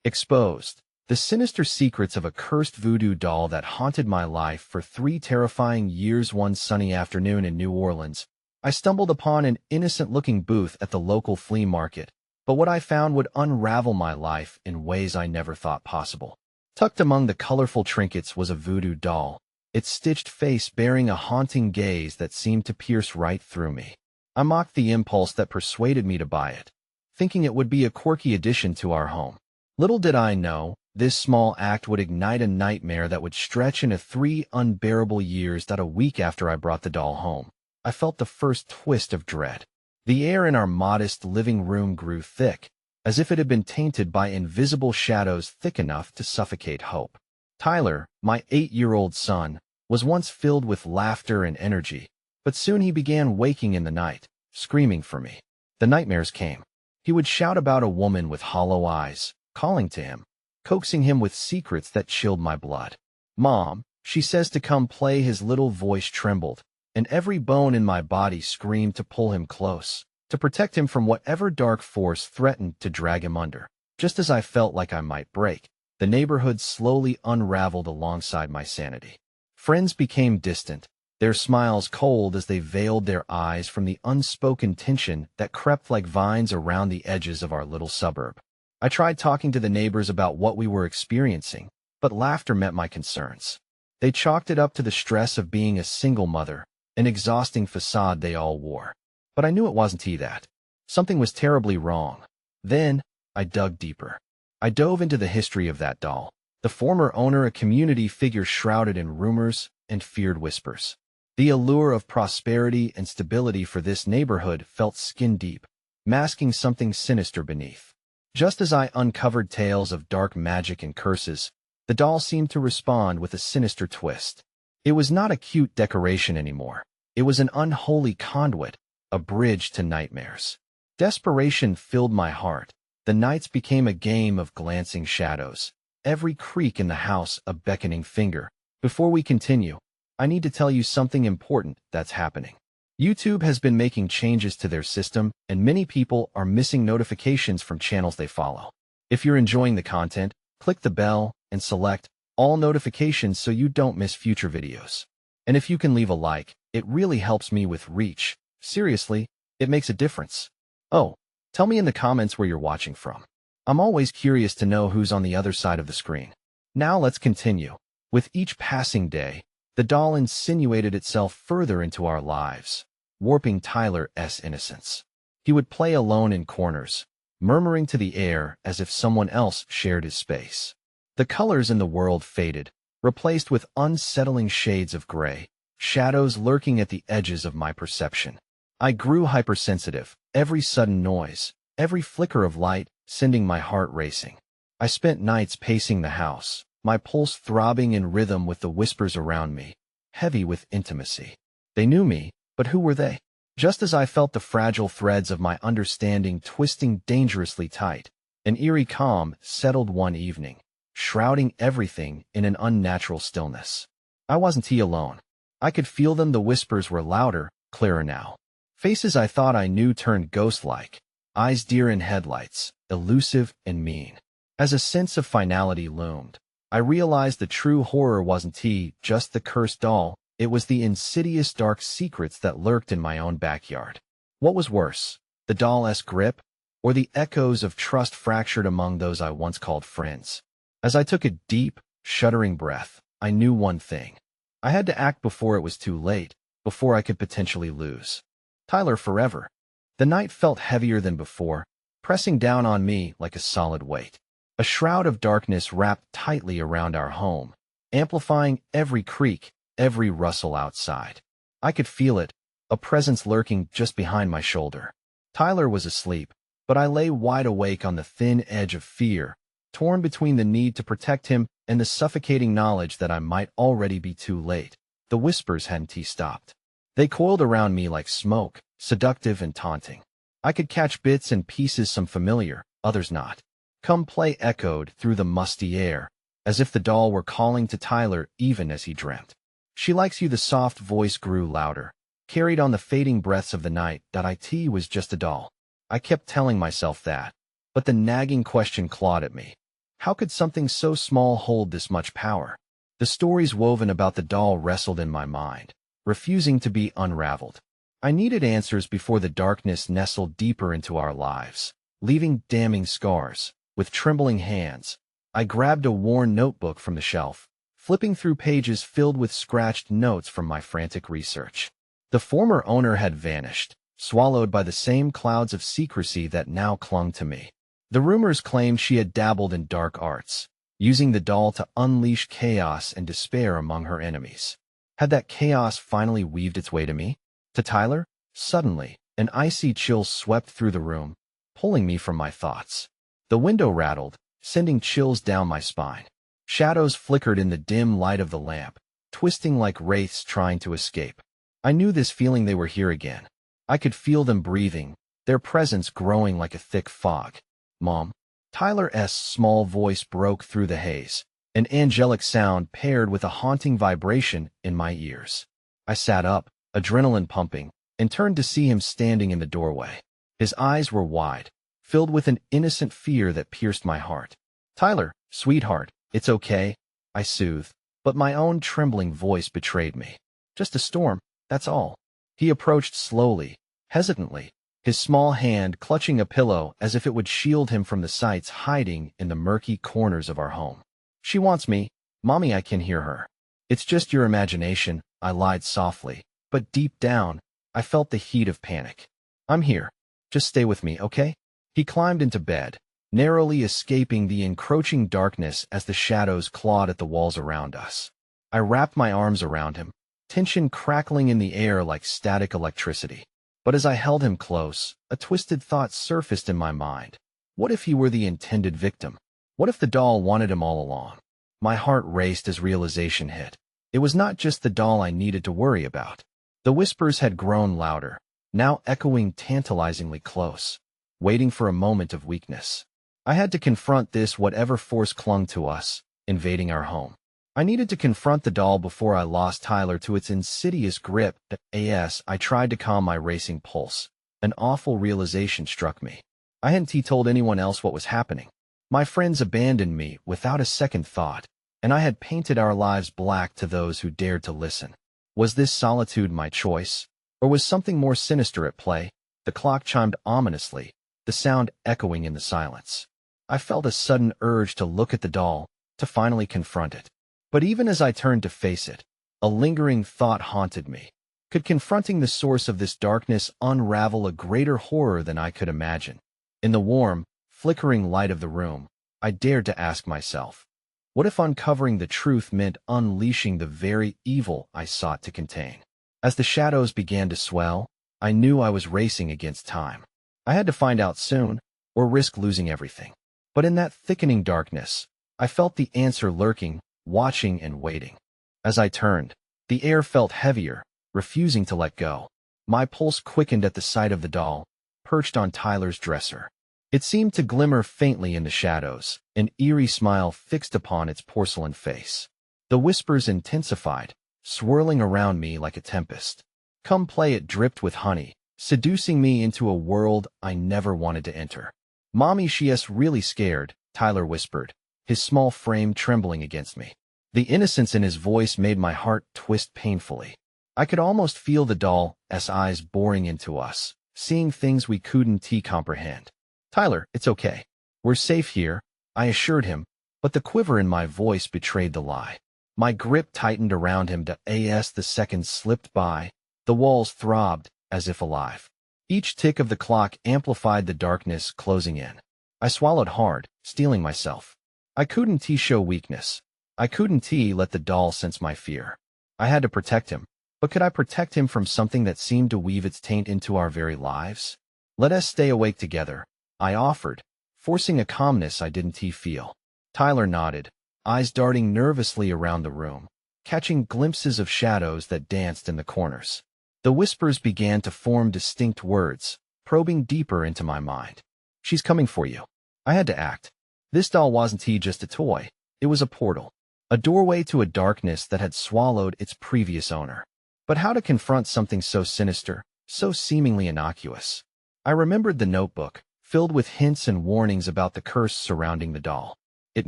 Exposed. The sinister secrets of a cursed voodoo doll that haunted my life for 3 terrifying years. One sunny afternoon in New Orleans, I stumbled upon an innocent-looking booth at the local flea market, but what I found would unravel my life in ways I never thought possible. Tucked among the colorful trinkets was a voodoo doll, its stitched face bearing a haunting gaze that seemed to pierce right through me. I mocked the impulse that persuaded me to buy it, thinking it would be a quirky addition to our home. Little did I know, this small act would ignite a nightmare that would stretch into 3 unbearable years. That a week after I brought the doll home, I felt the first twist of dread. The air in our modest living room grew thick, as if it had been tainted by invisible shadows thick enough to suffocate hope. Tyler, my 8-year-old son, was once filled with laughter and energy, but soon he began waking in the night, screaming for me. The nightmares came. He would shout about a woman with hollow eyes, calling to him, coaxing him with secrets that chilled my blood. "Mom," she says to come play. His little voice trembled, and every bone in my body screamed to pull him close, to protect him from whatever dark force threatened to drag him under. Just as I felt like I might break, the neighborhood slowly unraveled alongside my sanity. Friends became distant, their smiles cold as they veiled their eyes from the unspoken tension that crept like vines around the edges of our little suburb. I tried talking to the neighbors about what we were experiencing, but laughter met my concerns. They chalked it up to the stress of being a single mother, an exhausting facade they all wore. But I knew it wasn't that. Something was terribly wrong. Then, I dug deeper. I dove into the history of that doll. The former owner, a community figure shrouded in rumors and feared whispers. The allure of prosperity and stability for this neighborhood felt skin-deep, masking something sinister beneath. Just as I uncovered tales of dark magic and curses, the doll seemed to respond with a sinister twist. It was not a cute decoration anymore. It was an unholy conduit, a bridge to nightmares. Desperation filled my heart. The nights became a game of glancing shadows, every creak in the house a beckoning finger. Before we continue, I need to tell you something important that's happening. YouTube has been making changes to their system, and many people are missing notifications from channels they follow. If you're enjoying the content, click the bell and select all notifications so you don't miss future videos. And if you can leave a like, it really helps me with reach. Seriously, it makes a difference. Oh, tell me in the comments where you're watching from. I'm always curious to know who's on the other side of the screen. Now let's continue. With each passing day, the doll insinuated itself further into our lives, warping Tyler's innocence. He would play alone in corners, murmuring to the air as if someone else shared his space. The colors in the world faded, replaced with unsettling shades of gray, shadows lurking at the edges of my perception. I grew hypersensitive, every sudden noise, every flicker of light sending my heart racing. I spent nights pacing the house, my pulse throbbing in rhythm with the whispers around me, heavy with intimacy. They knew me, but who were they? Just as I felt the fragile threads of my understanding twisting dangerously tight, an eerie calm settled one evening, shrouding everything in an unnatural stillness. I wasn't alone. I could feel them. The whispers were louder, clearer now. Faces I thought I knew turned ghost-like, eyes deer in headlights, elusive and mean. As a sense of finality loomed, I realized the true horror wasn't just the cursed doll. It was the insidious dark secrets that lurked in my own backyard. What was worse, the doll's grip, or the echoes of trust fractured among those I once called friends? As I took a deep, shuddering breath, I knew one thing. I had to act before it was too late, before I could potentially lose Tyler forever. The night felt heavier than before, pressing down on me like a solid weight. A shroud of darkness wrapped tightly around our home, amplifying every creak, every rustle outside. I could feel it, a presence lurking just behind my shoulder. Tyler was asleep, but I lay wide awake on the thin edge of fear, torn between the need to protect him and the suffocating knowledge that I might already be too late. The whispers hadn't stopped. They coiled around me like smoke, seductive and taunting. I could catch bits and pieces, some familiar, others not. "Come play" echoed through the musty air, as if the doll were calling to Tyler even as he dreamt. "She likes you." The soft voice grew louder, carried on the fading breaths of the night. It was just a doll. I kept telling myself that, but the nagging question clawed at me. How could something so small hold this much power? The stories woven about the doll wrestled in my mind, refusing to be unraveled. I needed answers before the darkness nestled deeper into our lives, leaving damning scars. With trembling hands, I grabbed a worn notebook from the shelf, flipping through pages filled with scratched notes from my frantic research. The former owner had vanished, swallowed by the same clouds of secrecy that now clung to me. The rumors claimed she had dabbled in dark arts, using the doll to unleash chaos and despair among her enemies. Had that chaos finally weaved its way to me? To Tyler? Suddenly, an icy chill swept through the room, pulling me from my thoughts. The window rattled, sending chills down my spine. Shadows flickered in the dim light of the lamp, twisting like wraiths trying to escape. I knew this feeling. They were here again. I could feel them breathing, their presence growing like a thick fog. Mom. Tyler's small voice broke through the haze, an angelic sound paired with a haunting vibration in my ears. I sat up, adrenaline pumping, and turned to see him standing in the doorway. His eyes were wide, filled with an innocent fear that pierced my heart. Tyler, sweetheart, it's okay, I soothed, but my own trembling voice betrayed me. Just a storm, that's all. He approached slowly, hesitantly, his small hand clutching a pillow as if it would shield him from the sights hiding in the murky corners of our home. She wants me, Mommy, I can hear her. It's just your imagination, I lied softly, but deep down, I felt the heat of panic. I'm here. Just stay with me, okay? He climbed into bed, narrowly escaping the encroaching darkness as the shadows clawed at the walls around us. I wrapped my arms around him, tension crackling in the air like static electricity. But as I held him close, a twisted thought surfaced in my mind. What if he were the intended victim? What if the doll wanted him all along? My heart raced as realization hit. It was not just the doll I needed to worry about. The whispers had grown louder, now echoing tantalizingly close, waiting for a moment of weakness. I had to confront this whatever force clung to us, invading our home. I needed to confront the doll before I lost Tyler to its insidious grip. I tried to calm my racing pulse. An awful realization struck me. I hadn't told anyone else what was happening. My friends abandoned me without a second thought, and I had painted our lives black to those who dared to listen. Was this solitude my choice, or was something more sinister at play? The clock chimed ominously, the sound echoing in the silence. I felt a sudden urge to look at the doll, to finally confront it. But even as I turned to face it, a lingering thought haunted me. Could confronting the source of this darkness unravel a greater horror than I could imagine? In the warm, flickering light of the room, I dared to ask myself, what if uncovering the truth meant unleashing the very evil I sought to contain? As the shadows began to swell, I knew I was racing against time. I had to find out soon, or risk losing everything. But in that thickening darkness, I felt the answer lurking, watching and waiting. As I turned, the air felt heavier, refusing to let go. My pulse quickened at the sight of the doll, perched on Tyler's dresser. It seemed to glimmer faintly in the shadows, an eerie smile fixed upon its porcelain face. The whispers intensified, swirling around me like a tempest. Come play it dripped with honey, seducing me into a world I never wanted to enter. Mommy, she's really scared, Tyler whispered, his small frame trembling against me. The innocence in his voice made my heart twist painfully. I could almost feel the doll's eyes boring into us, seeing things we couldn't comprehend. Tyler, it's okay. We're safe here, I assured him, but the quiver in my voice betrayed the lie. My grip tightened around him as the seconds slipped by, the walls throbbed, as if alive. Each tick of the clock amplified the darkness closing in. I swallowed hard, steeling myself. I couldn't show weakness. I couldn't let the doll sense my fear. I had to protect him. But could I protect him from something that seemed to weave its taint into our very lives? Let us stay awake together, I offered, forcing a calmness I didn't feel. Tyler nodded, eyes darting nervously around the room, catching glimpses of shadows that danced in the corners. The whispers began to form distinct words, probing deeper into my mind. She's coming for you. I had to act. This doll wasn't just a toy. It was a portal, a doorway to a darkness that had swallowed its previous owner. But how to confront something so sinister, so seemingly innocuous? I remembered the notebook, filled with hints and warnings about the curse surrounding the doll. It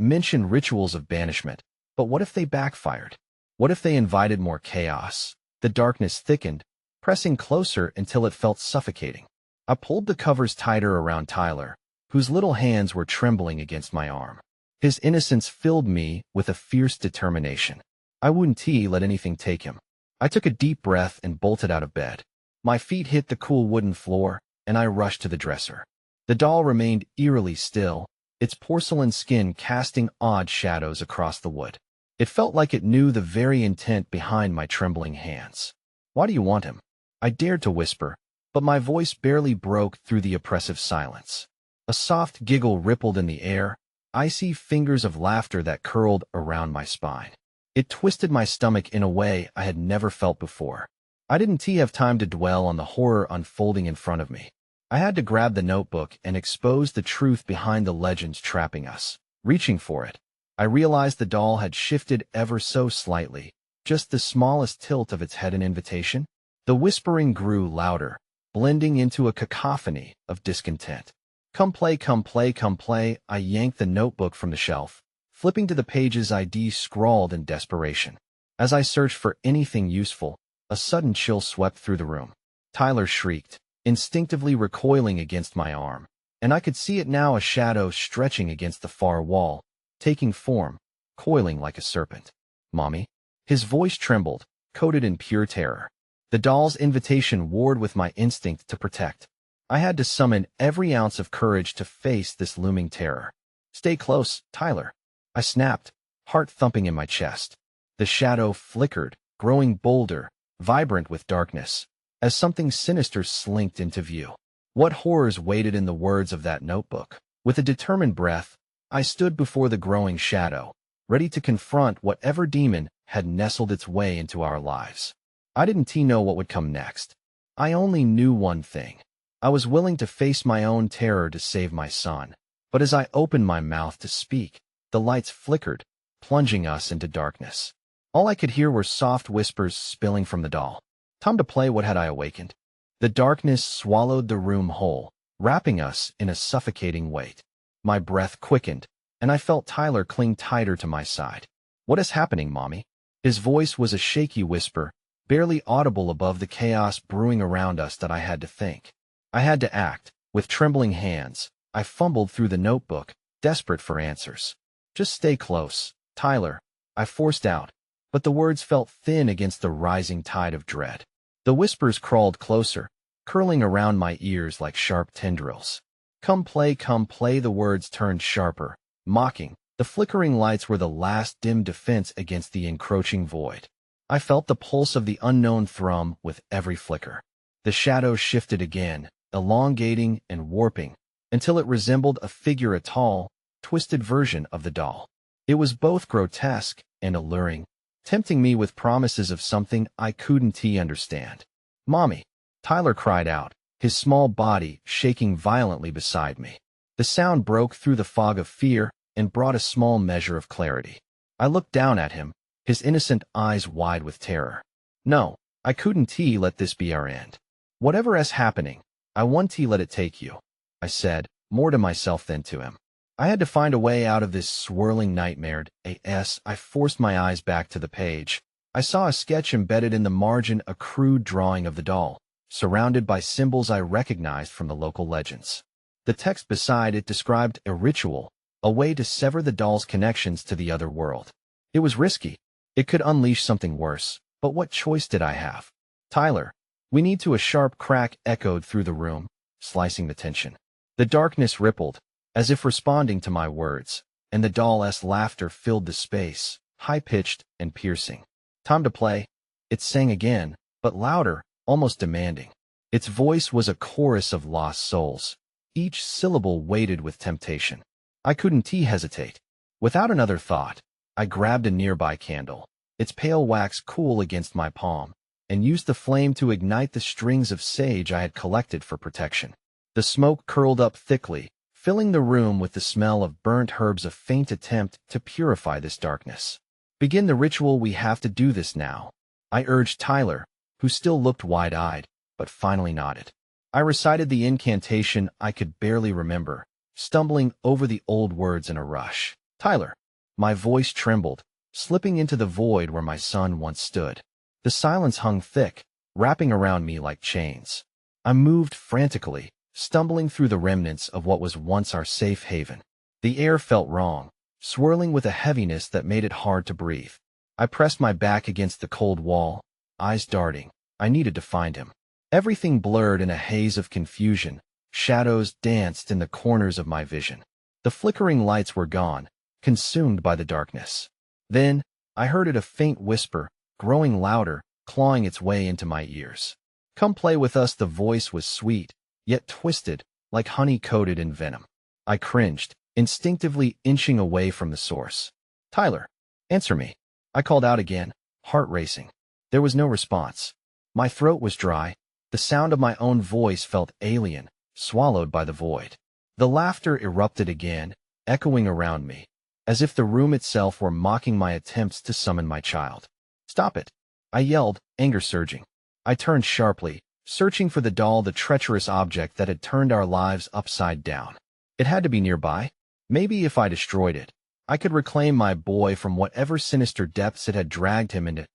mentioned rituals of banishment, but what if they backfired? What if they invited more chaos? The darkness thickened, pressing closer until it felt suffocating. I pulled the covers tighter around Tyler, whose little hands were trembling against my arm. His innocence filled me with a fierce determination. I wouldn't let anything take him. I took a deep breath and bolted out of bed. My feet hit the cool wooden floor, and I rushed to the dresser. The doll remained eerily still, its porcelain skin casting odd shadows across the wood. It felt like it knew the very intent behind my trembling hands. "Why do you want him?" I dared to whisper, but my voice barely broke through the oppressive silence. A soft giggle rippled in the air, icy fingers of laughter that curled around my spine. It twisted my stomach in a way I had never felt before. I didn't have time to dwell on the horror unfolding in front of me. I had to grab the notebook and expose the truth behind the legends trapping us. Reaching for it, I realized the doll had shifted ever so slightly, just the smallest tilt of its head an invitation. The whispering grew louder, blending into a cacophony of discontent. "Come play, come play, come play." I yanked the notebook from the shelf, flipping to the page's ID scrawled in desperation. As I searched for anything useful, a sudden chill swept through the room. Tyler shrieked, instinctively recoiling against my arm, and I could see it now, a shadow stretching against the far wall, taking form, coiling like a serpent. "Mommy?" His voice trembled, coated in pure terror. The doll's invitation warred with my instinct to protect. I had to summon every ounce of courage to face this looming terror. "Stay close, Tyler," I snapped, heart thumping in my chest. The shadow flickered, growing bolder, vibrant with darkness, as something sinister slinked into view. What horrors waited in the words of that notebook? With a determined breath, I stood before the growing shadow, ready to confront whatever demon had nestled its way into our lives. I didn't know what would come next. I only knew one thing. I was willing to face my own terror to save my son. But as I opened my mouth to speak, the lights flickered, plunging us into darkness. All I could hear were soft whispers spilling from the doll. Time to play. What had I awakened? The darkness swallowed the room whole, wrapping us in a suffocating weight. My breath quickened, and I felt Tyler cling tighter to my side. "What is happening, Mommy?" His voice was a shaky whisper, barely audible above the chaos brewing around us. That I had to think. I had to act. With trembling hands, I fumbled through the notebook, desperate for answers. "Just stay close, Tyler," I forced out, but the words felt thin against the rising tide of dread. The whispers crawled closer, curling around my ears like sharp tendrils. Come play, the words turned sharper, mocking. The flickering lights were the last dim defense against the encroaching void. I felt the pulse of the unknown thrum with every flicker. The shadows shifted again, elongating and warping, until it resembled a figure, a tall, twisted version of the doll. It was both grotesque and alluring, tempting me with promises of something I couldn't understand. "Mommy!" Tyler cried out, his small body shaking violently beside me. The sound broke through the fog of fear and brought a small measure of clarity. I looked down at him, his innocent eyes wide with terror. "No, I couldn't let this be our end. Whatever is happening, I won't let it take you," I said, more to myself than to him. I had to find a way out of this swirling nightmare. I forced my eyes back to the page. I saw a sketch embedded in the margin, a crude drawing of the doll, surrounded by symbols I recognized from the local legends. The text beside it described a ritual, a way to sever the doll's connections to the other world. It was risky. It could unleash something worse, but what choice did I have? "Tyler, we need to." A sharp crack echoed through the room, slicing the tension. The darkness rippled, as if responding to my words, and the doll's laughter filled the space, high-pitched and piercing. "Time to play," it sang again, but louder, almost demanding. Its voice was a chorus of lost souls, each syllable weighted with temptation. I couldn't hesitate. Without another thought, I grabbed a nearby candle, its pale wax cool against my palm, and used the flame to ignite the strings of sage I had collected for protection. The smoke curled up thickly, filling the room with the smell of burnt herbs, a faint attempt to purify this darkness. "Begin the ritual. We have to do this now," I urged Tyler, who still looked wide-eyed, but finally nodded. I recited the incantation I could barely remember, stumbling over the old words in a rush. Tyler. My voice trembled, slipping into the void where my son once stood. The silence hung thick, wrapping around me like chains. I moved frantically, stumbling through the remnants of what was once our safe haven. The air felt wrong, swirling with a heaviness that made it hard to breathe. I pressed my back against the cold wall, eyes darting. I needed to find him. Everything blurred in a haze of confusion. Shadows danced in the corners of my vision. The flickering lights were gone, consumed by the darkness. Then, I heard a faint whisper, growing louder, clawing its way into my ears. "Come play with us." The voice was sweet, yet twisted, like honey coated in venom. I cringed, instinctively inching away from the source. "Tyler, answer me." I called out again, heart racing. There was no response. My throat was dry. The sound of my own voice felt alien, swallowed by the void. The laughter erupted again, echoing around me, as if the room itself were mocking my attempts to summon my child. "Stop it!" I yelled, anger surging. I turned sharply, searching for the doll, the treacherous object that had turned our lives upside down. It had to be nearby. Maybe if I destroyed it, I could reclaim my boy from whatever sinister depths it had dragged him into.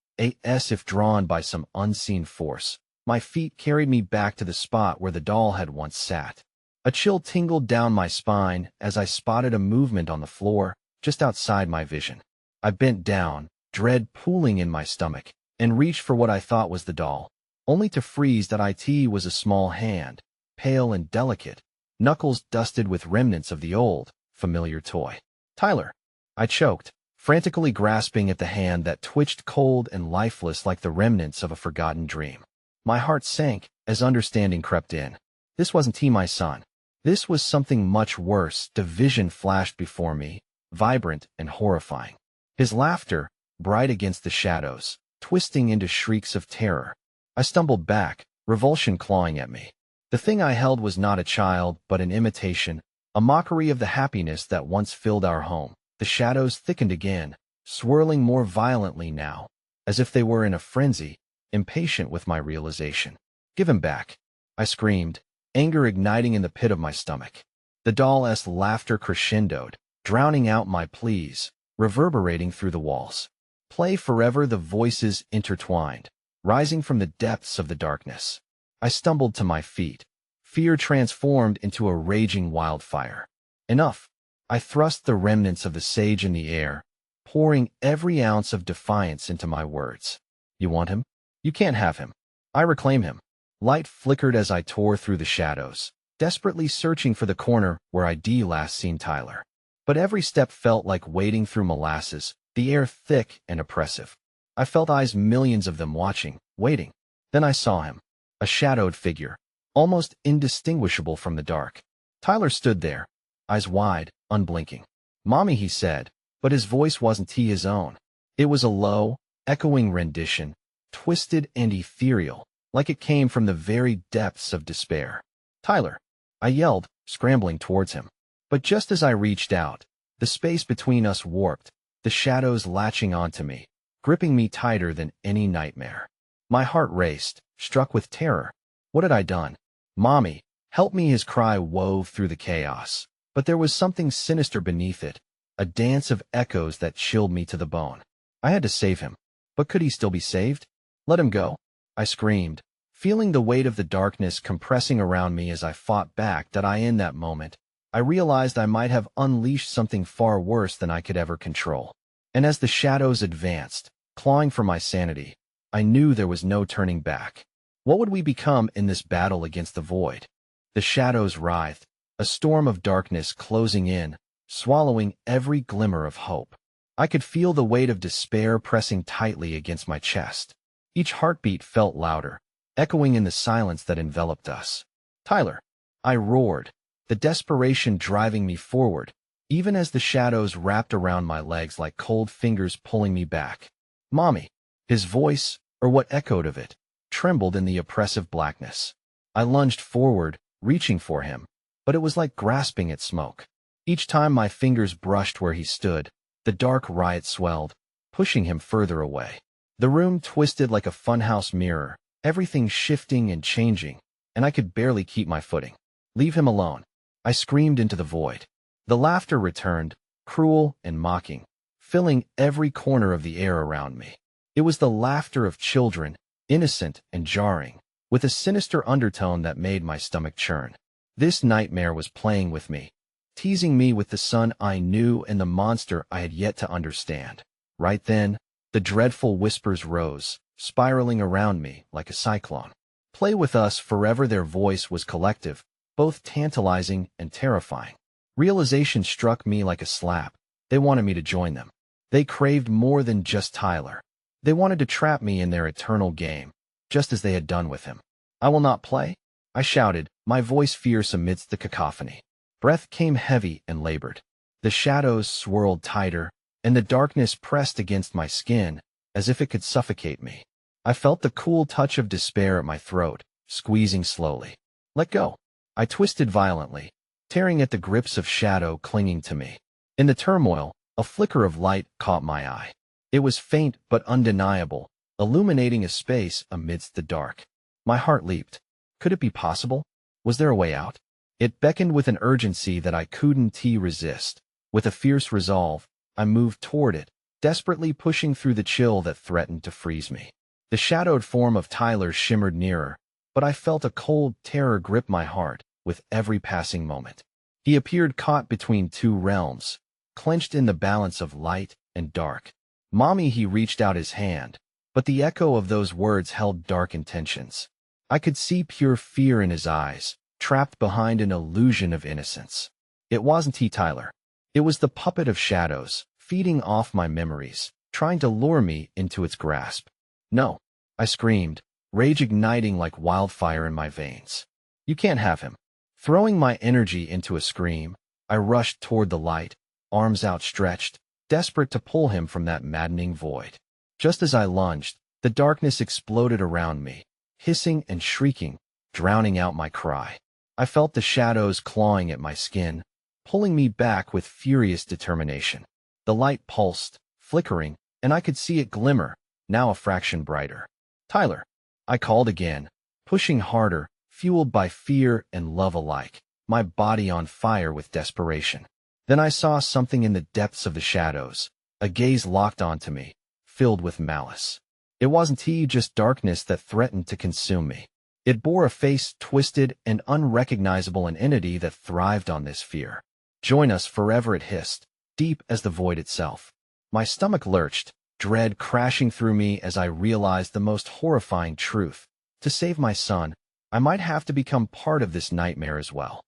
As if drawn by some unseen force, my feet carried me back to the spot where the doll had once sat. A chill tingled down my spine as I spotted a movement on the floor, just outside my vision. I bent down, dread pooling in my stomach, and reached for what I thought was the doll, only to freeze. That it was a small hand, pale and delicate, knuckles dusted with remnants of the old, familiar toy. "Tyler," I choked, frantically grasping at the hand that twitched cold and lifeless like the remnants of a forgotten dream. My heart sank as understanding crept in. This wasn't my son. This was something much worse. The vision flashed before me, vibrant and horrifying. His laughter, bright against the shadows, twisting into shrieks of terror. I stumbled back, revulsion clawing at me. The thing I held was not a child, but an imitation, a mockery of the happiness that once filled our home. The shadows thickened again, swirling more violently now, as if they were in a frenzy, impatient with my realization. "Give him back," I screamed, anger igniting in the pit of my stomach. The doll's laughter crescendoed, drowning out my pleas, reverberating through the walls. "Play forever." The voices intertwined, rising from the depths of the darkness. I stumbled to my feet, fear transformed into a raging wildfire. "Enough." I thrust the remnants of the sage in the air, pouring every ounce of defiance into my words. "You want him? You can't have him. I reclaim him." Light flickered as I tore through the shadows, desperately searching for the corner where I'd last seen Tyler. But every step felt like wading through molasses, the air thick and oppressive. I felt eyes, millions of them, watching, waiting. Then I saw him, a shadowed figure, almost indistinguishable from the dark. Tyler stood there, eyes wide, unblinking. "Mommy," he said, but his voice wasn't his own. It was a low, echoing rendition, twisted and ethereal, like it came from the very depths of despair. "Tyler," I yelled, scrambling towards him. But just as I reached out, the space between us warped, the shadows latching onto me, gripping me tighter than any nightmare. My heart raced, struck with terror. What had I done? "Mommy, help me!" His cry wove through the chaos. But there was something sinister beneath it, a dance of echoes that chilled me to the bone. I had to save him. But could he still be saved? "Let him go," I screamed, feeling the weight of the darkness compressing around me as I fought back. In that moment, I realized I might have unleashed something far worse than I could ever control. And as the shadows advanced, clawing for my sanity, I knew there was no turning back. What would we become in this battle against the void? The shadows writhed, a storm of darkness closing in, swallowing every glimmer of hope. I could feel the weight of despair pressing tightly against my chest. Each heartbeat felt louder, echoing in the silence that enveloped us. "Tyler," I roared, the desperation driving me forward, even as the shadows wrapped around my legs like cold fingers pulling me back. "Mommy." His voice, or what echoed of it, trembled in the oppressive blackness. I lunged forward, reaching for him, but it was like grasping at smoke. Each time my fingers brushed where he stood, the dark riot swelled, pushing him further away. The room twisted like a funhouse mirror, everything shifting and changing, and I could barely keep my footing. "Leave him alone," I screamed into the void. The laughter returned, cruel and mocking, filling every corner of the air around me. It was the laughter of children, innocent and jarring, with a sinister undertone that made my stomach churn. This nightmare was playing with me, teasing me with the son I knew and the monster I had yet to understand. Right then, the dreadful whispers rose, spiraling around me like a cyclone. Play with us forever. Their voice was collective, both tantalizing and terrifying. Realization struck me like a slap. They wanted me to join them. They craved more than just Tyler. They wanted to trap me in their eternal game, just as they had done with him. I will not play, I shouted, my voice fierce amidst the cacophony. Breath came heavy and labored. The shadows swirled tighter, and the darkness pressed against my skin as if it could suffocate me. I felt the cool touch of despair at my throat, squeezing slowly. Let go. I twisted violently, tearing at the grips of shadow clinging to me. In the turmoil, a flicker of light caught my eye. It was faint but undeniable, illuminating a space amidst the dark. My heart leaped. Could it be possible? Was there a way out? It beckoned with an urgency that I couldn't resist. With a fierce resolve, I moved toward it, desperately pushing through the chill that threatened to freeze me. The shadowed form of Tyler shimmered nearer, but I felt a cold terror grip my heart with every passing moment. He appeared caught between two realms, clenched in the balance of light and dark. Mommy, he reached out his hand, but the echo of those words held dark intentions. I could see pure fear in his eyes, trapped behind an illusion of innocence. It wasn't he, Tyler. It was the puppet of shadows, feeding off my memories, trying to lure me into its grasp. No, I screamed, rage igniting like wildfire in my veins. You can't have him. Throwing my energy into a scream, I rushed toward the light, arms outstretched, desperate to pull him from that maddening void. Just as I lunged, the darkness exploded around me, hissing and shrieking, drowning out my cry. I felt the shadows clawing at my skin, pulling me back with furious determination. The light pulsed, flickering, and I could see it glimmer, now a fraction brighter. Tyler, I called again, pushing harder, fueled by fear and love alike, my body on fire with desperation. Then I saw something in the depths of the shadows, a gaze locked onto me, filled with malice. It wasn't he, just darkness that threatened to consume me. It bore a face twisted and unrecognizable, an entity that thrived on this fear. Join us forever, it hissed, deep as the void itself. My stomach lurched, dread crashing through me as I realized the most horrifying truth. To save my son, I might have to become part of this nightmare as well.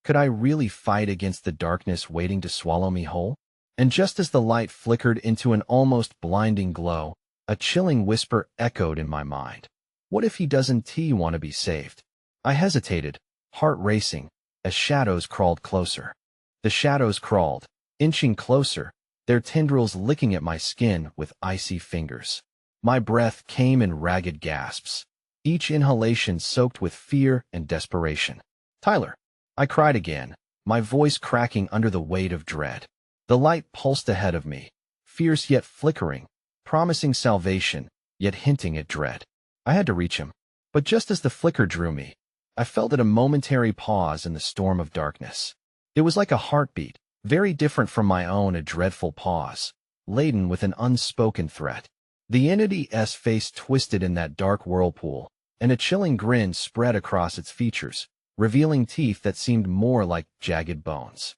Could I really fight against the darkness waiting to swallow me whole? And just as the light flickered into an almost blinding glow, a chilling whisper echoed in my mind. What if he doesn't want to be saved? I hesitated, heart racing, as shadows crawled closer. The shadows crawled, inching closer, their tendrils licking at my skin with icy fingers. My breath came in ragged gasps, each inhalation soaked with fear and desperation. Tyler, I cried again, my voice cracking under the weight of dread. The light pulsed ahead of me, fierce yet flickering, promising salvation, yet hinting at dread. I had to reach him, but just as the flicker drew me, I felt it a momentary pause in the storm of darkness. It was like a heartbeat, very different from my own, a dreadful pause, laden with an unspoken threat. The entity's face twisted in that dark whirlpool, and a chilling grin spread across its features, revealing teeth that seemed more like jagged bones.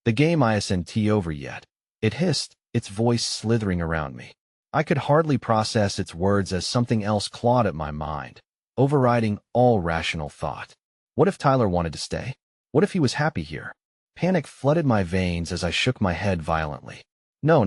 The game isn't over yet, it hissed, its voice slithering around me. I could hardly process its words as something else clawed at my mind, overriding all rational thought. What if Tyler wanted to stay? What if he was happy here? Panic flooded my veins as I shook my head violently. No.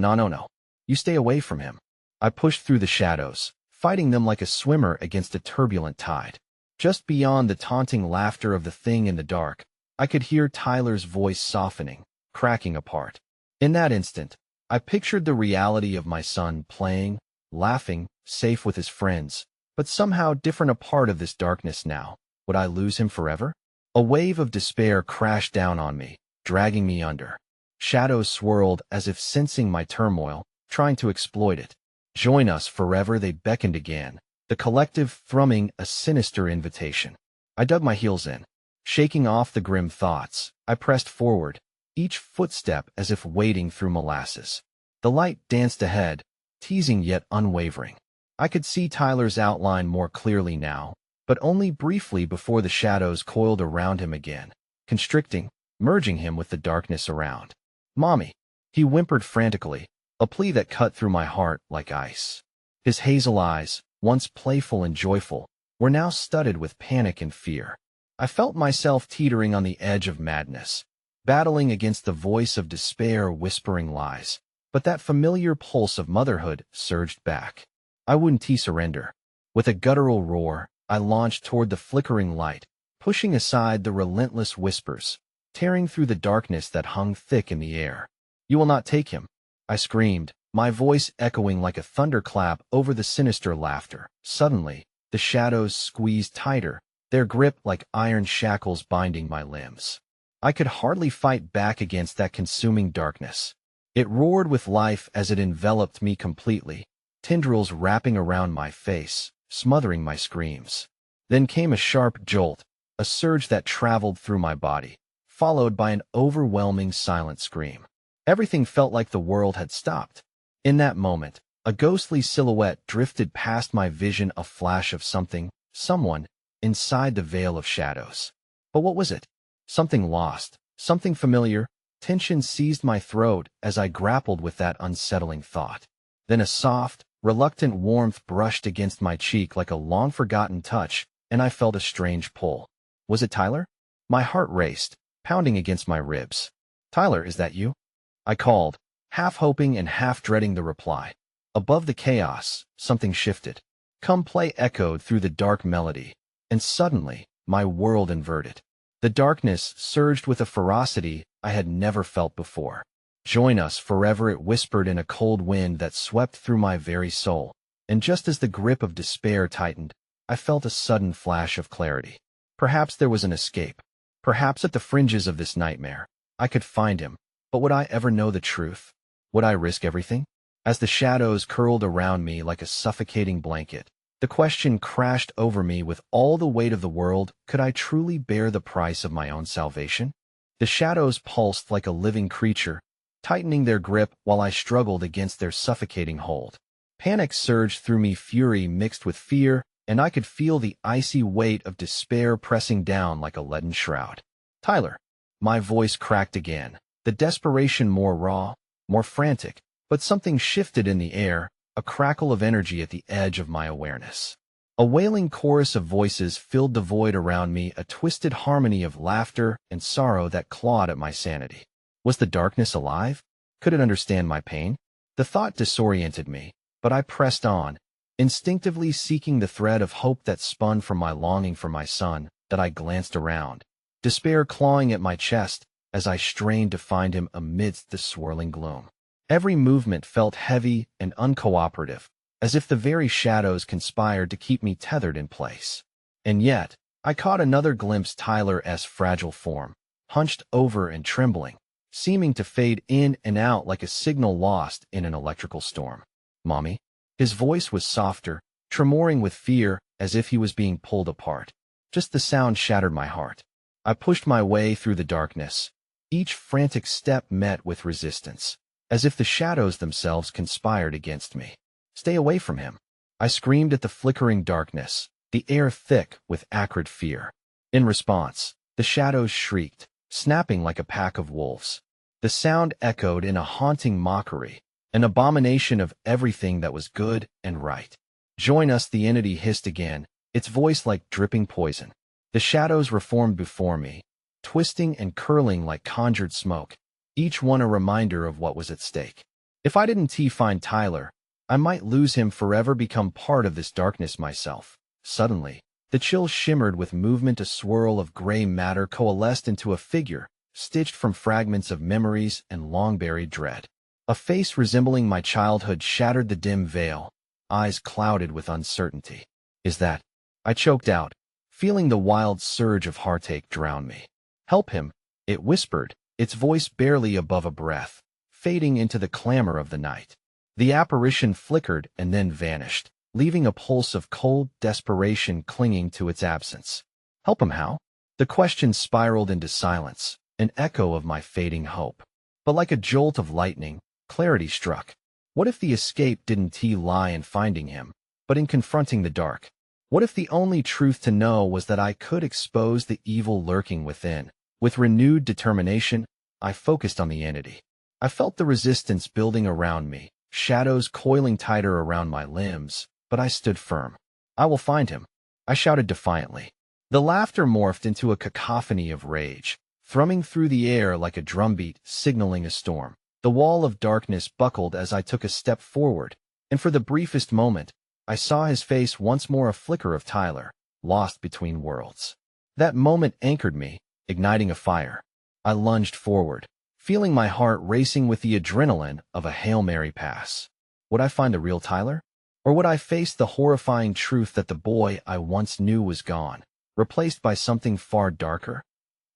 You stay away from him. I pushed through the shadows, fighting them like a swimmer against a turbulent tide. Just beyond the taunting laughter of the thing in the dark, I could hear Tyler's voice softening, cracking apart. In that instant, I pictured the reality of my son playing, laughing, safe with his friends, but somehow different, a part of this darkness now. Would I lose him forever? A wave of despair crashed down on me, dragging me under. Shadows swirled as if sensing my turmoil, trying to exploit it. Join us forever, they beckoned again, the collective thrumming a sinister invitation. I dug my heels in. Shaking off the grim thoughts, I pressed forward, each footstep as if wading through molasses. The light danced ahead, teasing yet unwavering. I could see Tyler's outline more clearly now, but only briefly before the shadows coiled around him again, constricting, merging him with the darkness around. "Mommy," he whimpered frantically, a plea that cut through my heart like ice. His hazel eyes, once playful and joyful, were now studded with panic and fear. I felt myself teetering on the edge of madness, battling against the voice of despair whispering lies. But that familiar pulse of motherhood surged back. I wouldn't surrender. With a guttural roar, I launched toward the flickering light, pushing aside the relentless whispers, tearing through the darkness that hung thick in the air. "You will not take him," I screamed, my voice echoing like a thunderclap over the sinister laughter. Suddenly, the shadows squeezed tighter, their grip like iron shackles binding my limbs. I could hardly fight back against that consuming darkness. It roared with life as it enveloped me completely, tendrils wrapping around my face, smothering my screams. Then came a sharp jolt, a surge that traveled through my body, followed by an overwhelming silent scream. Everything felt like the world had stopped. In that moment, a ghostly silhouette drifted past my vision, a flash of something, someone, inside the veil of shadows. But what was it? Something lost, something familiar. Tension seized my throat as I grappled with that unsettling thought. Then a soft, reluctant warmth brushed against my cheek like a long-forgotten touch, and I felt a strange pull. Was it Tyler? My heart raced, pounding against my ribs. "Tyler, is that you?" I called, half hoping and half dreading the reply. Above the chaos, something shifted. "Come play" echoed through the dark melody, and suddenly, my world inverted. The darkness surged with a ferocity I had never felt before. "Join us forever," it whispered in a cold wind that swept through my very soul. And just as the grip of despair tightened, I felt a sudden flash of clarity. Perhaps there was an escape. Perhaps at the fringes of this nightmare, I could find him. But would I ever know the truth? Would I risk everything? As the shadows curled around me like a suffocating blanket, the question crashed over me with all the weight of the world: could I truly bear the price of my own salvation? The shadows pulsed like a living creature, tightening their grip while I struggled against their suffocating hold. Panic surged through me, fury mixed with fear, and I could feel the icy weight of despair pressing down like a leaden shroud. "Tyler." My voice cracked again, the desperation more raw, more frantic, but something shifted in the air, a crackle of energy at the edge of my awareness. A wailing chorus of voices filled the void around me, a twisted harmony of laughter and sorrow that clawed at my sanity. Was the darkness alive? Could it understand my pain? The thought disoriented me, but I pressed on, instinctively seeking the thread of hope that spun from my longing for my son. That I glanced around, despair clawing at my chest as I strained to find him amidst the swirling gloom. Every movement felt heavy and uncooperative, as if the very shadows conspired to keep me tethered in place. And yet, I caught another glimpse: Tyler's fragile form, hunched over and trembling, seeming to fade in and out like a signal lost in an electrical storm. "Mommy?" His voice was softer, tremoring with fear, as if he was being pulled apart. Just the sound shattered my heart. I pushed my way through the darkness, each frantic step met with resistance, as if the shadows themselves conspired against me. "Stay away from him," I screamed at the flickering darkness, the air thick with acrid fear. In response, the shadows shrieked, snapping like a pack of wolves. The sound echoed in a haunting mockery, an abomination of everything that was good and right. "Join us," the entity hissed again, its voice like dripping poison. The shadows reformed before me, twisting and curling like conjured smoke, each one a reminder of what was at stake. If I didn't find Tyler, I might lose him forever, become part of this darkness myself. Suddenly, the chill shimmered with movement, a swirl of gray matter coalesced into a figure, stitched from fragments of memories and long-buried dread. A face resembling my childhood shattered the dim veil, eyes clouded with uncertainty. "Is that?" I choked out, feeling the wild surge of heartache drown me. "Help him," it whispered, its voice barely above a breath, fading into the clamor of the night. The apparition flickered and then vanished, leaving a pulse of cold desperation clinging to its absence. "Help him how?" The question spiraled into silence, an echo of my fading hope. But like a jolt of lightning, clarity struck. What if the escape didn't lie in finding him, but in confronting the dark? What if the only truth to know was that I could expose the evil lurking within? With renewed determination, I focused on the entity. I felt the resistance building around me, shadows coiling tighter around my limbs, but I stood firm. I will find him, I shouted defiantly. The laughter morphed into a cacophony of rage, thrumming through the air like a drumbeat signaling a storm. The wall of darkness buckled as I took a step forward, and for the briefest moment, I saw his face once more, a flicker of Tyler, lost between worlds. That moment anchored me, igniting a fire. I lunged forward, feeling my heart racing with the adrenaline of a Hail Mary pass. Would I find the real Tyler? Or would I face the horrifying truth that the boy I once knew was gone, replaced by something far darker?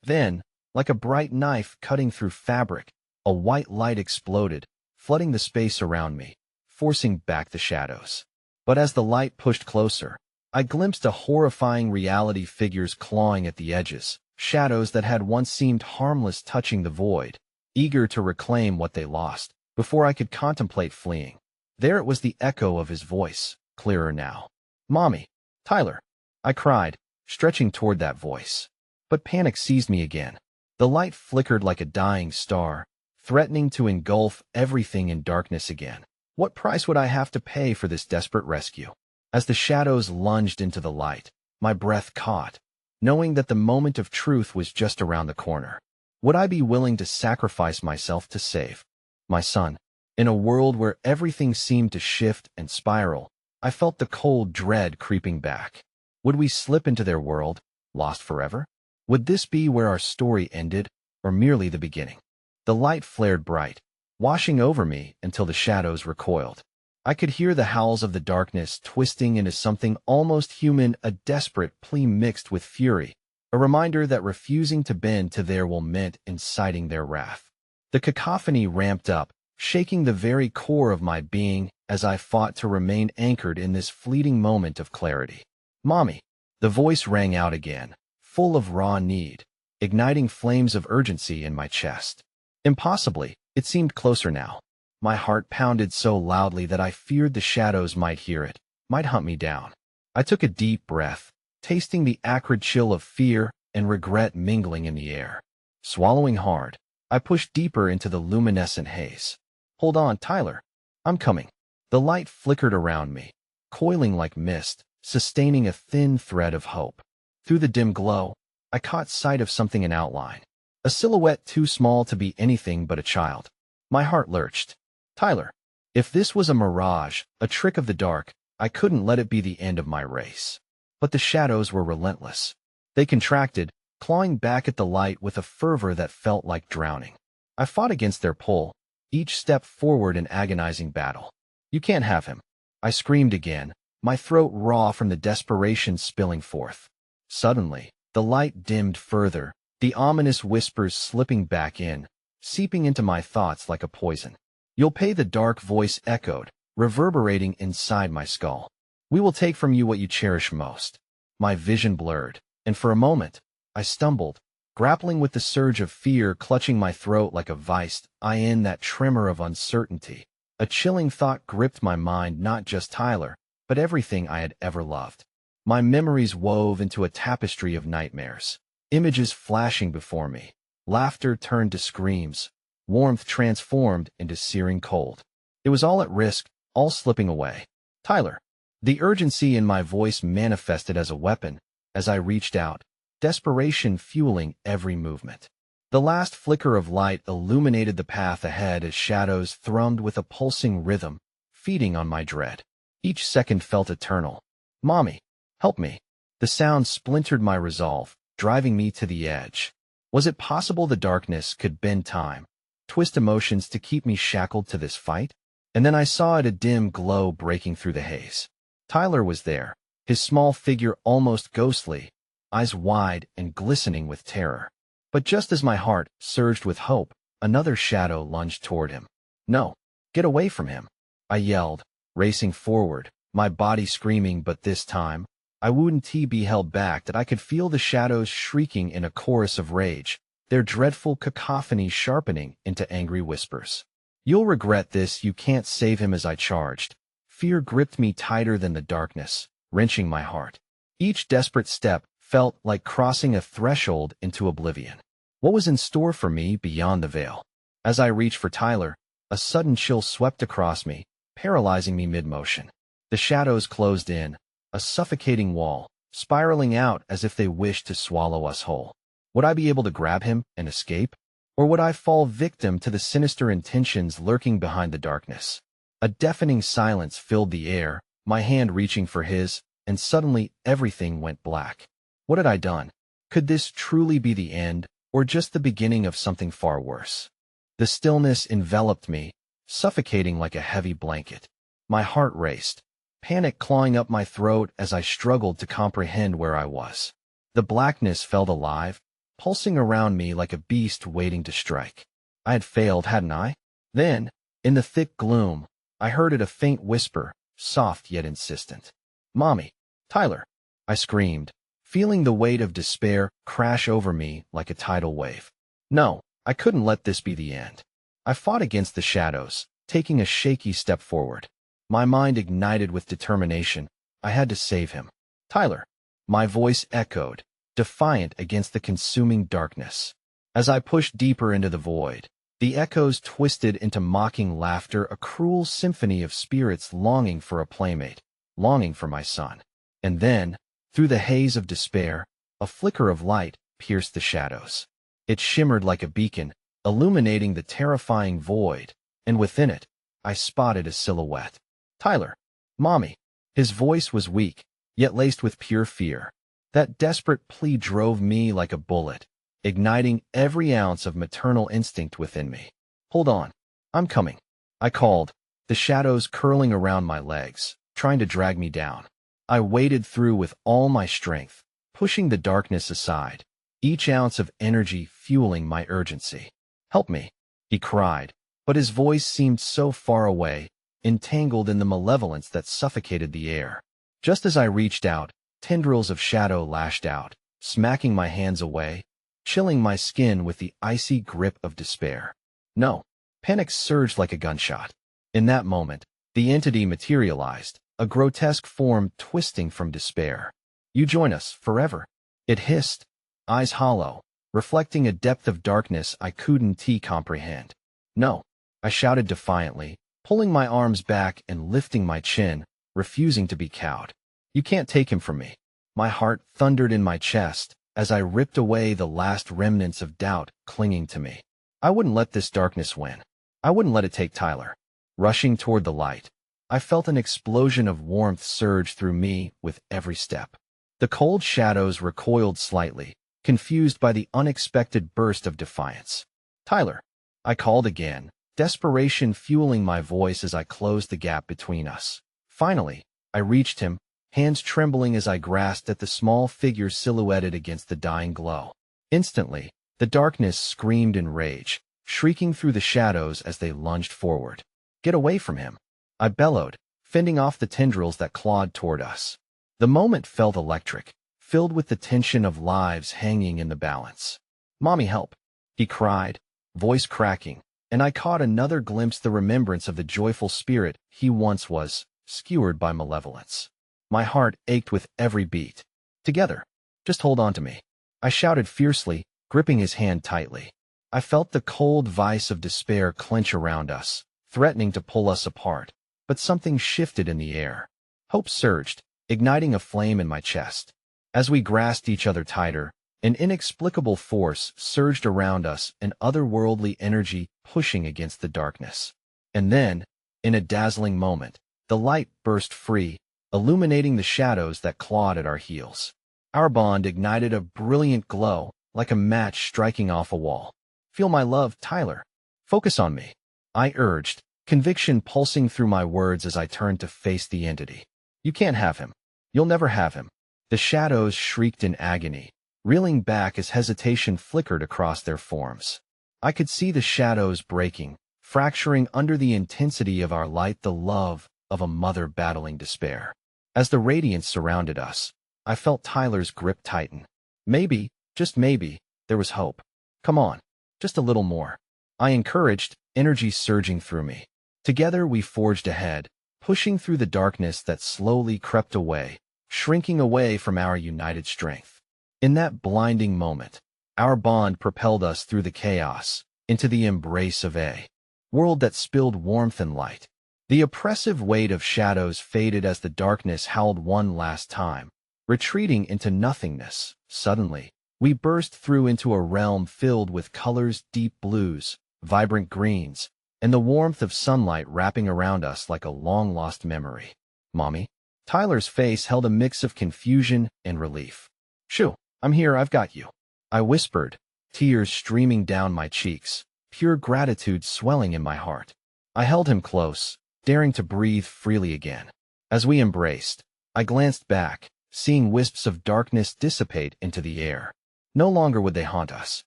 Then, like a bright knife cutting through fabric, a white light exploded, flooding the space around me, forcing back the shadows. But as the light pushed closer, I glimpsed a horrifying reality, figures clawing at the edges, shadows that had once seemed harmless touching the void, eager to reclaim what they lost. Before I could contemplate fleeing, there it was, the echo of his voice, clearer now. "Mommy! Tyler!" I cried, stretching toward that voice. But panic seized me again. The light flickered like a dying star, threatening to engulf everything in darkness again. What price would I have to pay for this desperate rescue? As the shadows lunged into the light, my breath caught, knowing that the moment of truth was just around the corner. Would I be willing to sacrifice myself to save my son? In a world where everything seemed to shift and spiral, I felt the cold dread creeping back. Would we slip into their world, lost forever? Would this be where our story ended, or merely the beginning? The light flared bright, washing over me until the shadows recoiled. I could hear the howls of the darkness twisting into something almost human, a desperate plea mixed with fury, a reminder that refusing to bend to their will meant inciting their wrath. The cacophony ramped up, shaking the very core of my being as I fought to remain anchored in this fleeting moment of clarity. "Mommy!" The voice rang out again, full of raw need, igniting flames of urgency in my chest. Impossibly, it seemed closer now. My heart pounded so loudly that I feared the shadows might hear it, might hunt me down. I took a deep breath, tasting the acrid chill of fear and regret mingling in the air. Swallowing hard, I pushed deeper into the luminescent haze. "Hold on, Tyler. I'm coming." The light flickered around me, coiling like mist, sustaining a thin thread of hope. Through the dim glow, I caught sight of something in outline, a silhouette too small to be anything but a child. My heart lurched. Tyler! If this was a mirage, a trick of the dark, I couldn't let it be the end of my race. But the shadows were relentless. They contracted, clawing back at the light with a fervor that felt like drowning. I fought against their pull, each step forward an agonizing battle. "You can't have him!" I screamed again, my throat raw from the desperation spilling forth. Suddenly, the light dimmed further, the ominous whispers slipping back in, seeping into my thoughts like a poison. "You'll pay," the dark voice echoed, reverberating inside my skull. "We will take from you what you cherish most." My vision blurred, and for a moment, I stumbled, grappling with the surge of fear clutching my throat like a vice. In that tremor of uncertainty, a chilling thought gripped my mind, not just Tyler, but everything I had ever loved. My memories wove into a tapestry of nightmares, images flashing before me, laughter turned to screams, warmth transformed into searing cold. It was all at risk, all slipping away. "Tyler!" The urgency in my voice manifested as a weapon as I reached out, desperation fueling every movement. The last flicker of light illuminated the path ahead as shadows thrummed with a pulsing rhythm, feeding on my dread. Each second felt eternal. "Mommy! Help me!" The sound splintered my resolve, driving me to the edge. Was it possible the darkness could bend time, twist emotions to keep me shackled to this fight? And then I saw it, a dim glow breaking through the haze. Tyler was there, his small figure almost ghostly, eyes wide and glistening with terror. But just as my heart surged with hope, another shadow lunged toward him. "No! Get away from him!" I yelled, racing forward, my body screaming, but this time, I wouldn't be held back. That I could feel the shadows shrieking in a chorus of rage, their dreadful cacophony sharpening into angry whispers. "You'll regret this, you can't save him," as I charged. Fear gripped me tighter than the darkness, wrenching my heart. Each desperate step felt like crossing a threshold into oblivion. What was in store for me beyond the veil? As I reached for Tyler, a sudden chill swept across me, paralyzing me mid-motion. The shadows closed in, a suffocating wall, spiraling out as if they wished to swallow us whole. Would I be able to grab him and escape? Or would I fall victim to the sinister intentions lurking behind the darkness? A deafening silence filled the air, my hand reaching for his, and suddenly everything went black. What had I done? Could this truly be the end, or just the beginning of something far worse? The stillness enveloped me, suffocating like a heavy blanket. My heart raced, panic clawing up my throat as I struggled to comprehend where I was. The blackness felt alive, pulsing around me like a beast waiting to strike. I had failed, hadn't I? Then, in the thick gloom, I heard a faint whisper, soft yet insistent. "Mommy, Tyler," I screamed, feeling the weight of despair crash over me like a tidal wave. No, I couldn't let this be the end. I fought against the shadows, taking a shaky step forward. My mind ignited with determination. I had to save him. "Tyler," my voice echoed, defiant against the consuming darkness. As I pushed deeper into the void, the echoes twisted into mocking laughter, a cruel symphony of spirits longing for a playmate, longing for my son. And then, through the haze of despair, a flicker of light pierced the shadows. It shimmered like a beacon, illuminating the terrifying void, and within it, I spotted a silhouette. "Tyler, Mommy." His voice was weak, yet laced with pure fear. That desperate plea drove me like a bullet, igniting every ounce of maternal instinct within me. "Hold on. I'm coming," I called, the shadows curling around my legs, trying to drag me down. I waded through with all my strength, pushing the darkness aside, each ounce of energy fueling my urgency. "Help me," he cried, but his voice seemed so far away, entangled in the malevolence that suffocated the air. Just as I reached out, tendrils of shadow lashed out, smacking my hands away, chilling my skin with the icy grip of despair. No, panic surged like a gunshot. In that moment, the entity materialized, a grotesque form twisting from despair. "You join us forever," it hissed, eyes hollow, reflecting a depth of darkness I couldn't comprehend. "No," I shouted defiantly, pulling my arms back and lifting my chin, refusing to be cowed. "You can't take him from me." My heart thundered in my chest as I ripped away the last remnants of doubt clinging to me. I wouldn't let this darkness win. I wouldn't let it take Tyler. Rushing toward the light, I felt an explosion of warmth surge through me with every step. The cold shadows recoiled slightly, confused by the unexpected burst of defiance. "Tyler," I called again, desperation fueling my voice as I closed the gap between us. Finally, I reached him, hands trembling as I grasped at the small figure silhouetted against the dying glow. Instantly, the darkness screamed in rage, shrieking through the shadows as they lunged forward. "Get away from him," I bellowed, fending off the tendrils that clawed toward us. The moment felt electric, filled with the tension of lives hanging in the balance. "Mommy, help," he cried, voice cracking, and I caught another glimpse, the remembrance of the joyful spirit he once was, skewered by malevolence. My heart ached with every beat. "Together. Just hold on to me," I shouted fiercely, gripping his hand tightly. I felt the cold vice of despair clench around us, threatening to pull us apart, but something shifted in the air. Hope surged, igniting a flame in my chest. As we grasped each other tighter, an inexplicable force surged around us, an otherworldly energy pushing against the darkness. And then, in a dazzling moment, the light burst free, illuminating the shadows that clawed at our heels. Our bond ignited a brilliant glow, like a match striking off a wall. "Feel my love, Tyler. Focus on me," I urged, conviction pulsing through my words as I turned to face the entity. "You can't have him. You'll never have him." The shadows shrieked in agony, reeling back as hesitation flickered across their forms. I could see the shadows breaking, fracturing under the intensity of our light, the love of a mother battling despair. As the radiance surrounded us, I felt Tyler's grip tighten. Maybe, just maybe, there was hope. Come on, just a little more. I encouraged, energy surging through me. Together we forged ahead, pushing through the darkness that slowly crept away, shrinking away from our united strength. In that blinding moment, our bond propelled us through the chaos, into the embrace of a world that spilled warmth and light. The oppressive weight of shadows faded as the darkness howled one last time, retreating into nothingness. Suddenly, we burst through into a realm filled with colors, deep blues, vibrant greens, and the warmth of sunlight wrapping around us like a long-lost memory. Mommy? Tyler's face held a mix of confusion and relief. Shoo, I'm here, I've got you. I whispered, tears streaming down my cheeks, pure gratitude swelling in my heart. I held him close, daring to breathe freely again. As we embraced, I glanced back, seeing wisps of darkness dissipate into the air. No longer would they haunt us.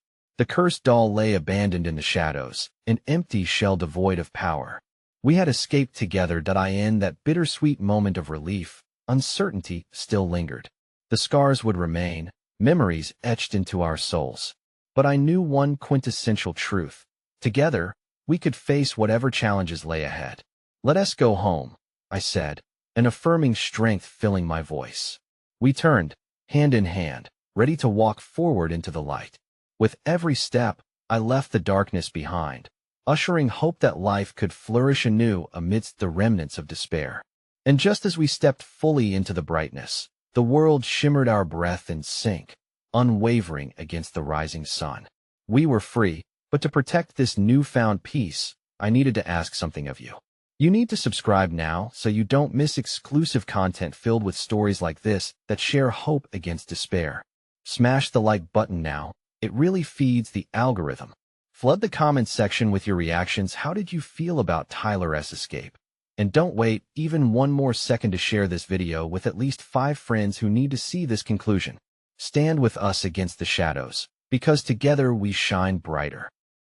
The cursed doll lay abandoned in the shadows, an empty shell devoid of power. We had escaped together. In that bittersweet moment of relief, uncertainty still lingered. The scars would remain, memories etched into our souls. But I knew one quintessential truth. Together, we could face whatever challenges lay ahead. Let us go home, I said, an affirming strength filling my voice. We turned, hand in hand, ready to walk forward into the light. With every step, I left the darkness behind, ushering hope that life could flourish anew amidst the remnants of despair. And just as we stepped fully into the brightness, the world shimmered our breath and sank, unwavering against the rising sun. We were free, but to protect this newfound peace, I needed to ask something of you. You need to subscribe now so you don't miss exclusive content filled with stories like this that share hope against despair. Smash the like button now. It really feeds the algorithm. Flood the comments section with your reactions. How did you feel about Tyler's escape? And don't wait even one more second to share this video with at least 5 friends who need to see this conclusion. Stand with us against the shadows, because together we shine brighter.